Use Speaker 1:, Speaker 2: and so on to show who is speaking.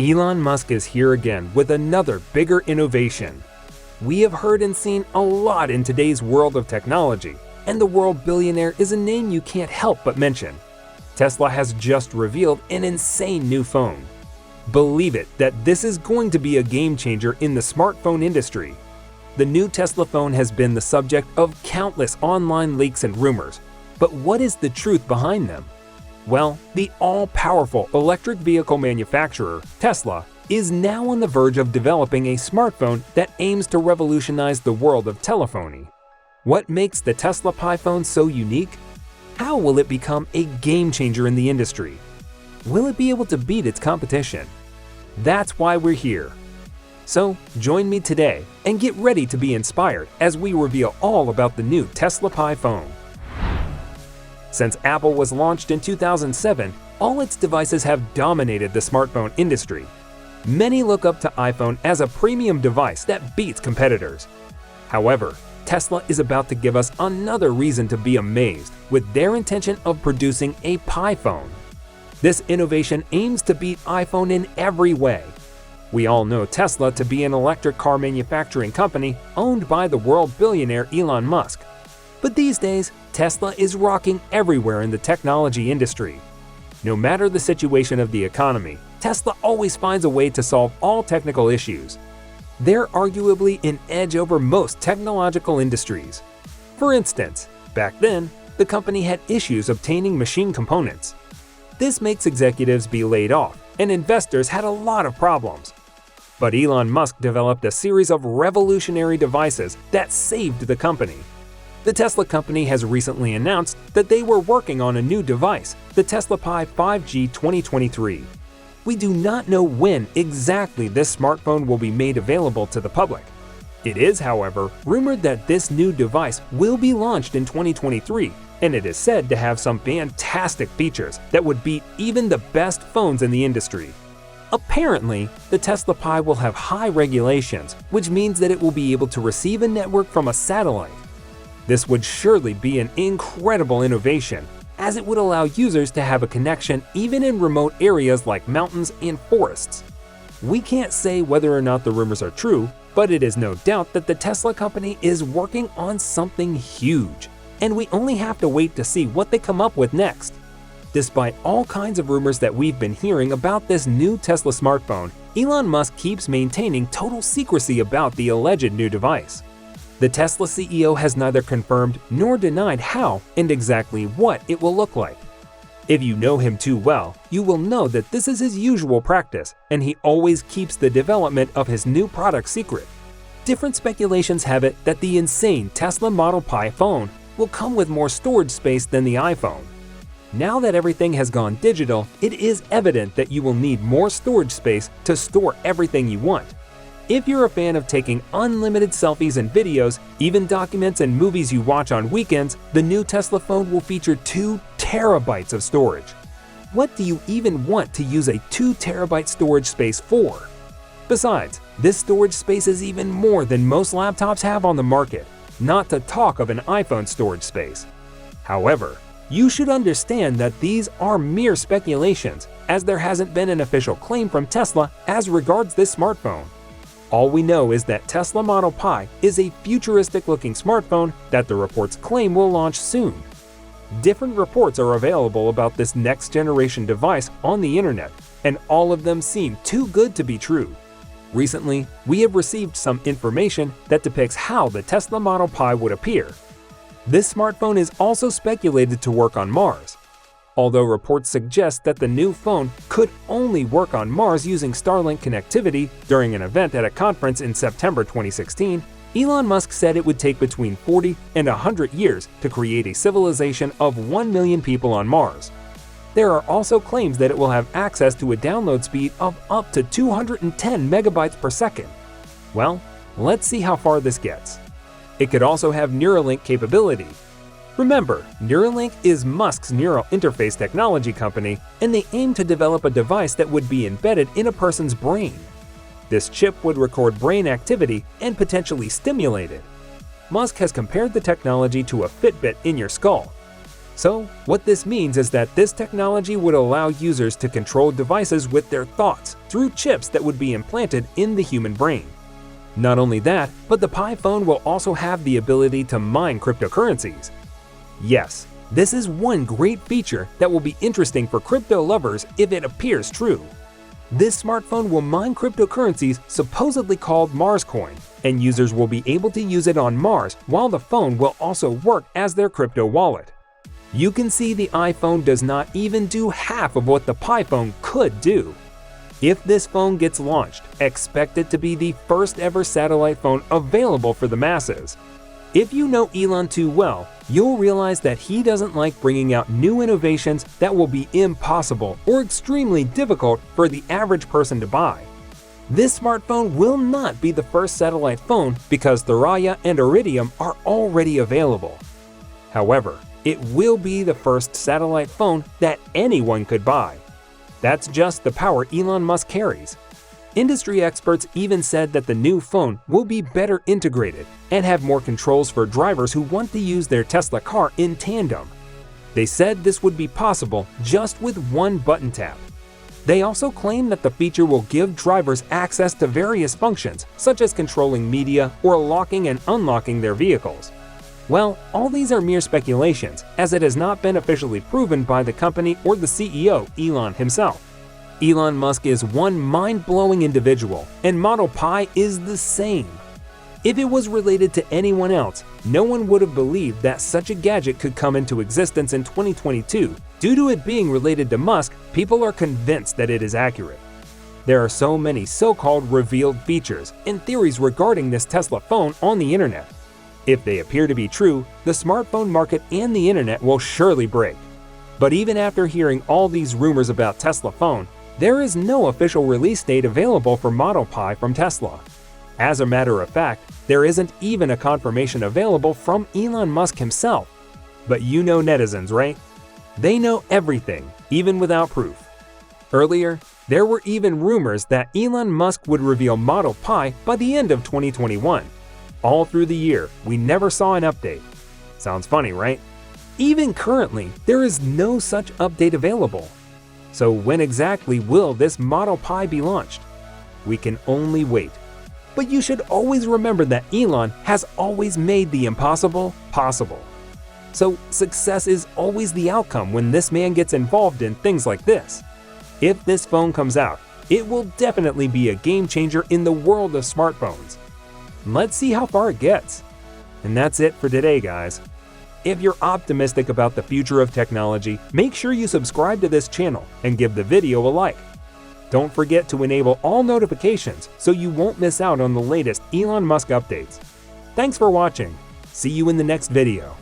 Speaker 1: Elon Musk is here again with another bigger innovation. We have heard and seen a lot in today's world of technology, and the world billionaire is a name you can't help but mention. Tesla has just revealed an insane new phone. Believe it that this is going to be a game changer in the smartphone industry. The new Tesla phone has been the subject of countless online leaks and rumors, but what is the truth behind them? Well, the all-powerful electric vehicle manufacturer, Tesla, is now on the verge of developing a smartphone that aims to revolutionize the world of telephony. What makes the Tesla Pi phone so unique? How will it become a game changer in the industry? Will it be able to beat its competition? That's why we're here. So join me today and get ready to be inspired as we reveal all about the new Tesla Pi phone. Since Apple was launched in 2007, all its devices have dominated the smartphone industry. Many look up to iPhone as a premium device that beats competitors. However, Tesla is about to give us another reason to be amazed with their intention of producing a Pi phone. This innovation aims to beat iPhone in every way. We all know Tesla to be an electric car manufacturing company owned by the world billionaire Elon Musk. But these days, Tesla is rocking everywhere in the technology industry. No matter the situation of the economy, Tesla always finds a way to solve all technical issues. They're arguably an edge over most technological industries. For instance, back then, the company had issues obtaining machine components. This makes executives be laid off, and investors had a lot of problems. But Elon Musk developed a series of revolutionary devices that saved the company. The Tesla company has recently announced that they were working on a new device, the Tesla Pi 5G 2023. We do not know when exactly this smartphone will be made available to the public. It is, however, rumored that this new device will be launched in 2023, and it is said to have some fantastic features that would beat even the best phones in the industry. Apparently, the Tesla Pi will have high regulations, which means that it will be able to receive a network from a satellite. This would surely be an incredible innovation, as it would allow users to have a connection even in remote areas like mountains and forests. We can't say whether or not the rumors are true, but it is no doubt that the Tesla company is working on something huge, and we only have to wait to see what they come up with next. Despite all kinds of rumors that we've been hearing about this new Tesla smartphone, Elon Musk keeps maintaining total secrecy about the alleged new device. The Tesla CEO has neither confirmed nor denied how and exactly what it will look like. If you know him too well, you will know that this is his usual practice, and he always keeps the development of his new product secret. Different speculations have it that the insane Tesla Model Pi phone will come with more storage space than the iPhone. Now that everything has gone digital, it is evident that you will need more storage space to store everything you want. If you're a fan of taking unlimited selfies and videos, even documents and movies you watch on weekends, the new Tesla phone will feature 2 terabytes of storage. What do you even want to use a 2 terabyte storage space for? Besides, this storage space is even more than most laptops have on the market, not to talk of an iPhone storage space. However, you should understand that these are mere speculations, as there hasn't been an official claim from Tesla as regards this smartphone. All we know is that Tesla Model Pi is a futuristic-looking smartphone that the reports claim will launch soon. Different reports are available about this next-generation device on the internet, and all of them seem too good to be true. Recently, we have received some information that depicts how the Tesla Model Pi would appear. This smartphone is also speculated to work on Mars. Although reports suggest that the new phone could only work on Mars using Starlink connectivity during an event at a conference in September 2016, Elon Musk said it would take between 40 and 100 years to create a civilization of 1 million people on Mars. There are also claims that it will have access to a download speed of up to 210 megabytes per second. Well, let's see how far this gets. It could also have Neuralink capability. Remember, Neuralink is Musk's neural interface technology company, and they aim to develop a device that would be embedded in a person's brain. This chip would record brain activity and potentially stimulate it. Musk has compared the technology to a Fitbit in your skull. So, what this means is that this technology would allow users to control devices with their thoughts through chips that would be implanted in the human brain. Not only that, but the Pi phone will also have the ability to mine cryptocurrencies. Yes, this is one great feature that will be interesting for crypto lovers if it appears true. This smartphone will mine cryptocurrencies supposedly called Mars Coin, and users will be able to use it on Mars while the phone will also work as their crypto wallet. You can see the iPhone does not even do half of what the Pi phone could do. If this phone gets launched, expect it to be the first ever satellite phone available for the masses. If you know Elon too well, you'll realize that he doesn't like bringing out new innovations that will be impossible or extremely difficult for the average person to buy. This smartphone will not be the first satellite phone because Thuraya and Iridium are already available. However, it will be the first satellite phone that anyone could buy. That's just the power Elon Musk carries. Industry experts even said that the new phone will be better integrated and have more controls for drivers who want to use their Tesla car in tandem. They said this would be possible just with one button tap. They also claim that the feature will give drivers access to various functions, such as controlling media or locking and unlocking their vehicles. Well, all these are mere speculations, as it has not been officially proven by the company or the CEO, Elon himself. Elon Musk is one mind-blowing individual, and Model Pi is the same. If it was related to anyone else, no one would have believed that such a gadget could come into existence in 2022. Due to it being related to Musk, people are convinced that it is accurate. There are so many so-called revealed features and theories regarding this Tesla phone on the internet. If they appear to be true, the smartphone market and the internet will surely break. But even after hearing all these rumors about Tesla phone, there is no official release date available for Model Pi from Tesla. As a matter of fact, there isn't even a confirmation available from Elon Musk himself. But you know netizens, right? They know everything, even without proof. Earlier, there were even rumors that Elon Musk would reveal Model Pi by the end of 2021. All through the year, we never saw an update. Sounds funny, right? Even currently, there is no such update available. So when exactly will this Model Pi be launched? We can only wait. But you should always remember that Elon has always made the impossible possible. So success is always the outcome when this man gets involved in things like this. If this phone comes out, it will definitely be a game changer in the world of smartphones. Let's see how far it gets. And that's it for today, guys. If you're optimistic about the future of technology, make sure you subscribe to this channel and give the video a like. Don't forget to enable all notifications so you won't miss out on the latest Elon Musk updates. Thanks for watching. See you in the next video.